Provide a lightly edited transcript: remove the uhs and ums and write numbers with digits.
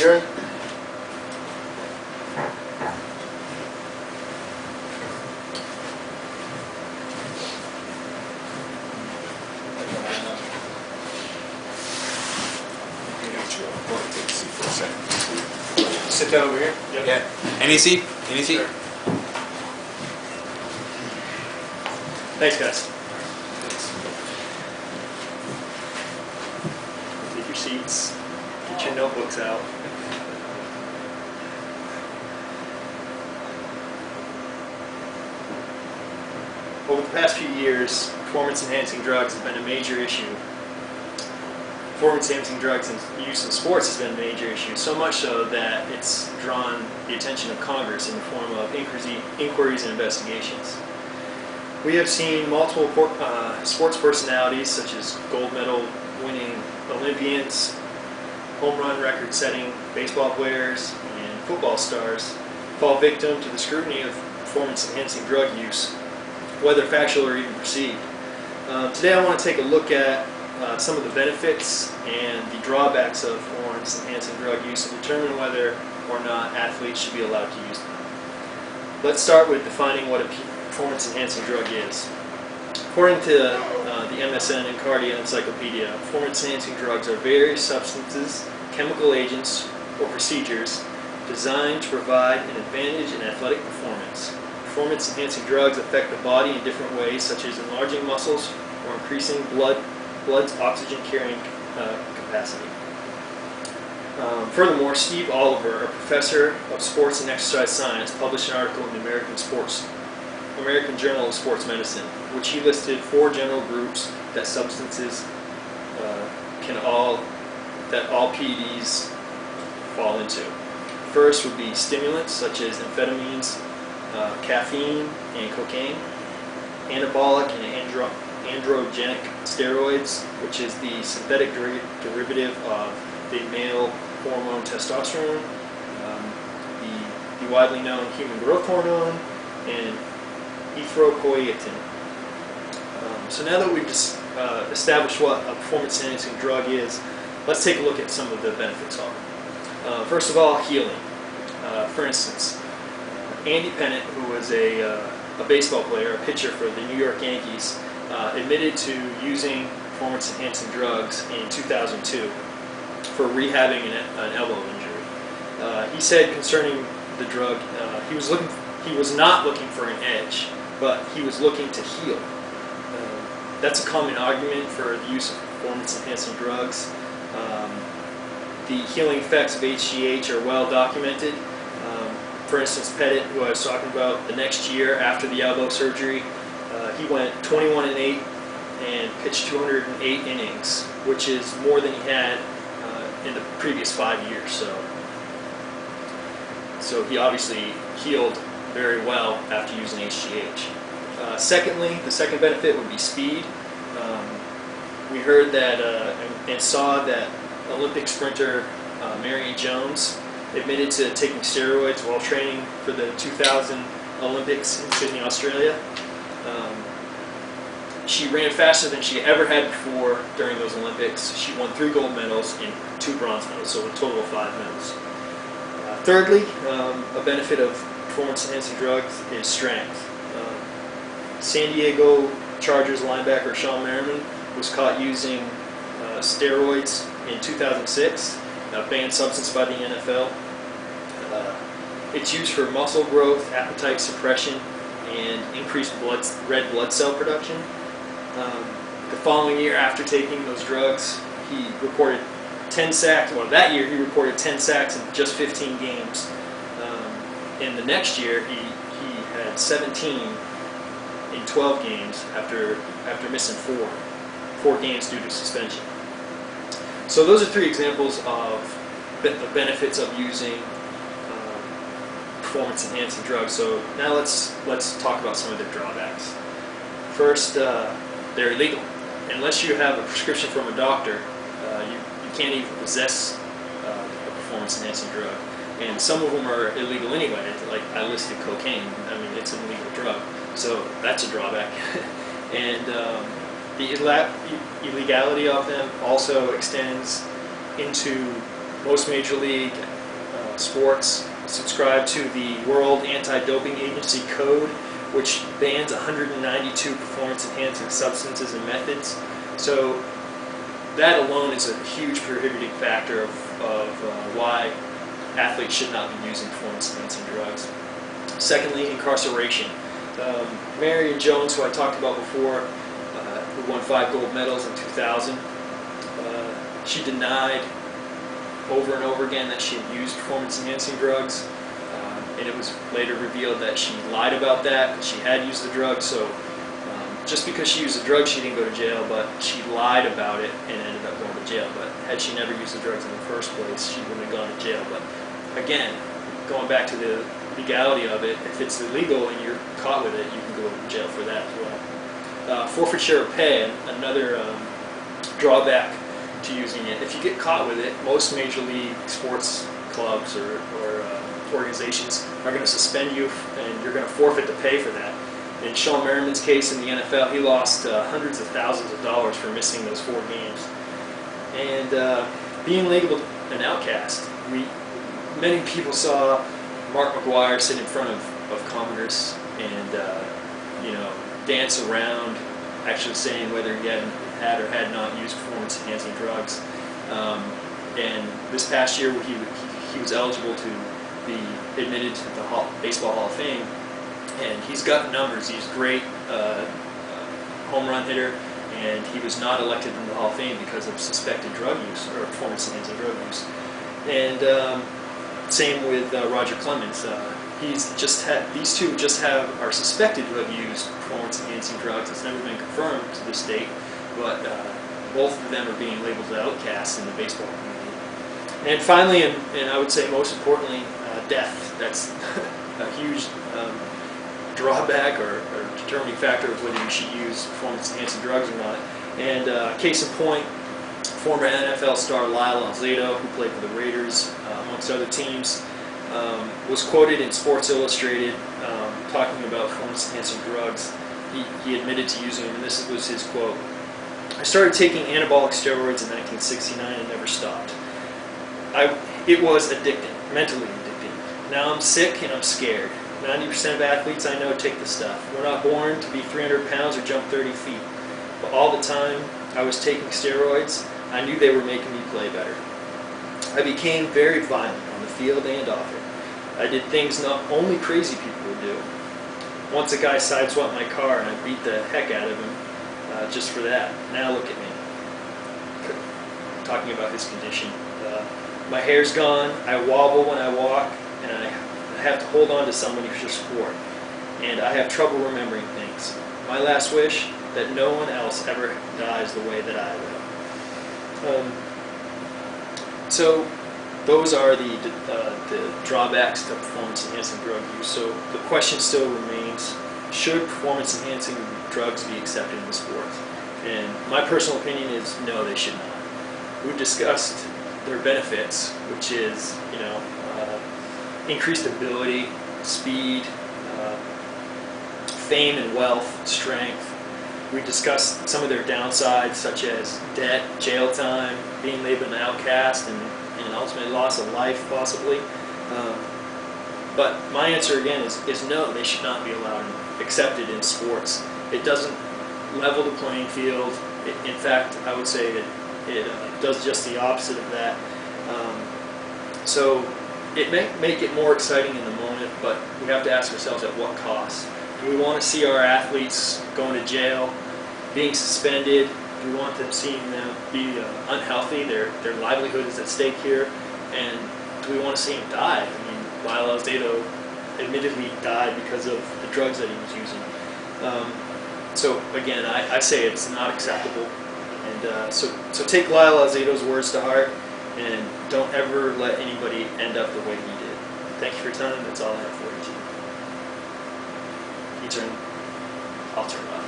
hearing. Sit down over here. Yep. Yeah. Any seat? Any seat? Sure. Thanks, guys. Take your seats. Get your notebooks out. Over the past few years, performance-enhancing drugs have been a major issue. Performance-enhancing drugs and use in sports has been a major issue, so much so that it's drawn the attention of Congress in the form of inquiries and investigations. We have seen multiple sports personalities, such as gold medal winning Olympians, home run record setting baseball players, and football stars, fall victim to the scrutiny of performance-enhancing drug use, whether factual or even perceived. Today I want to take a look at some of the benefits and the drawbacks of performance-enhancing drug use and determine whether or not athletes should be allowed to use them. Let's start with defining what a performance-enhancing drug is. According to the MSN and Cardia Encyclopedia, performance-enhancing drugs are various substances, chemical agents, or procedures designed to provide an advantage in athletic performance. Performance-enhancing drugs affect the body in different ways, such as enlarging muscles or increasing blood's oxygen-carrying capacity. Furthermore, Steve Oliver, a professor of sports and exercise science, published an article in the American Journal of Sports Medicine, which he listed 4 general groups that substances that all PEDs fall into. First would be stimulants such as amphetamines, caffeine, and cocaine. Anabolic and androgenic steroids, which is the synthetic derivative of the male hormone testosterone, the widely known human growth hormone, and erythropoietin. So now that we've just established what a performance-enhancing drug is, let's take a look at some of the benefits of it. First of all, healing. For instance, Andy Pettitte, who was a baseball player, a pitcher for the New York Yankees, admitted to using performance-enhancing drugs in 2002 for rehabbing an elbow injury. He said concerning the drug, he was not looking for an edge, but he was looking to heal. That's a common argument for the use of performance-enhancing drugs. The healing effects of HGH are well documented. For instance, Pettitte, who I was talking about, the next year after the elbow surgery, he went 21-8 and pitched 208 innings, which is more than he had in the previous 5 years. So he obviously healed very well after using HGH. Secondly, the second benefit would be speed. We heard that and saw that Olympic sprinter Marion Jones admitted to taking steroids while training for the 2000 Olympics in Sydney, Australia. She ran faster than she ever had before during those Olympics. She won 3 gold medals and 2 bronze medals, so a total of 5 medals. Thirdly, a benefit of performance-enhancing drugs is strength. San Diego Chargers linebacker Sean Merriman was caught using steroids in 2006, a banned substance by the NFL. It's used for muscle growth, appetite suppression, and increased red blood cell production. The following year after taking those drugs, he reported 10 sacks. Well, that year he reported 10 sacks in just 15 games. And the next year he had 17 in 12 games after missing 4 games due to suspension. So those are 3 examples of the benefits of using performance-enhancing drugs. So now let's talk about some of their drawbacks. First, they're illegal. Unless you have a prescription from a doctor, you can't even possess a performance-enhancing drug. And some of them are illegal anyway. Like I listed cocaine. I mean, it's an illegal drug, so that's a drawback. And the illegality of them also extends into most major league sports subscribe to the World Anti-Doping Agency Code, which bans 192 performance-enhancing substances and methods. So that alone is a huge prohibiting factor of why athletes should not be using performance-enhancing drugs. Secondly, incarceration. Marion Jones, who I talked about before, who won 5 gold medals in 2000, she denied over and over again that she had used performance-enhancing drugs, and it was later revealed that she lied about that. She had used the drugs, so just because she used the drugs, she didn't go to jail, but she lied about it and ended up going to jail. But had she never used the drugs in the first place, she wouldn't have gone to jail. But again, going back to the legality of it, if it's illegal and you're caught with it, you can go to jail for that as well. Forfeiture of pay, another drawback to using it. If you get caught with it, most major league sports clubs or organizations are going to suspend you, and you're going to forfeit the pay for that. In Sean Merriman's case in the NFL, he lost hundreds of thousands of dollars for missing those 4 games. And being labeled an outcast, many people saw Mark McGuire sit in front of Congress and dance around, actually saying whether he had or had not used performance-enhancing drugs. And this past year, he was eligible to be admitted to the Baseball Hall of Fame, and he's got numbers. He's a great home run hitter, and he was not elected into the Hall of Fame because of suspected drug use or performance-enhancing drug use. And same with Roger Clemens. These two are suspected to have used performance-enhancing drugs. It's never been confirmed to this date, but both of them are being labeled as outcasts in the baseball community. And finally, and I would say most importantly, death. That's a huge drawback or determining factor of whether you should use performance-enhancing drugs or not. And case in point, former NFL star Lyle Alzado, who played for the Raiders, amongst other teams, was quoted in Sports Illustrated talking about performance-enhancing drugs. He admitted to using them, and this was his quote: "I started taking anabolic steroids in 1969 and never stopped. It was addicting, mentally addicting. Now I'm sick and I'm scared. 90% of athletes I know take the stuff. We're not born to be 300 pounds or jump 30 feet. But all the time I was taking steroids, I knew they were making me play better. I became very violent on the field and off it. I did things not only crazy people would do. Once a guy sideswiped my car and I beat the heck out of him just for that. Now look at me." Talking about his condition. "My hair's gone, I wobble when I walk, and I have to hold on to somebody for support. And I have trouble remembering things. My last wish, that no one else ever dies the way that I will." So those are the drawbacks to performance-enhancing drug use. So the question still remains, should performance-enhancing drugs be accepted in the sport? And my personal opinion is no, they should not. We've discussed their benefits, which is, increased ability, speed, fame and wealth, strength. We discussed some of their downsides, such as debt, jail time, being labeled an outcast, and ultimately loss of life, possibly. But my answer again is no, they should not be allowed and accepted in sports. It doesn't level the playing field. In fact, I would say it does just the opposite of that. So it may make it more exciting in the moment, but we have to ask ourselves, at what cost? Do we want to see our athletes going to jail, being suspended? Do we want them seeing them be unhealthy? Their livelihood is at stake here. And do we want to see them die? I mean, Lyle Alzado admittedly died because of the drugs that he was using. So again, I say it's not acceptable. And so take Lyle Alzado's words to heart, and don't ever let anybody end up the way he did. Thank you for your time. That's all I have for you. I'll turn it off.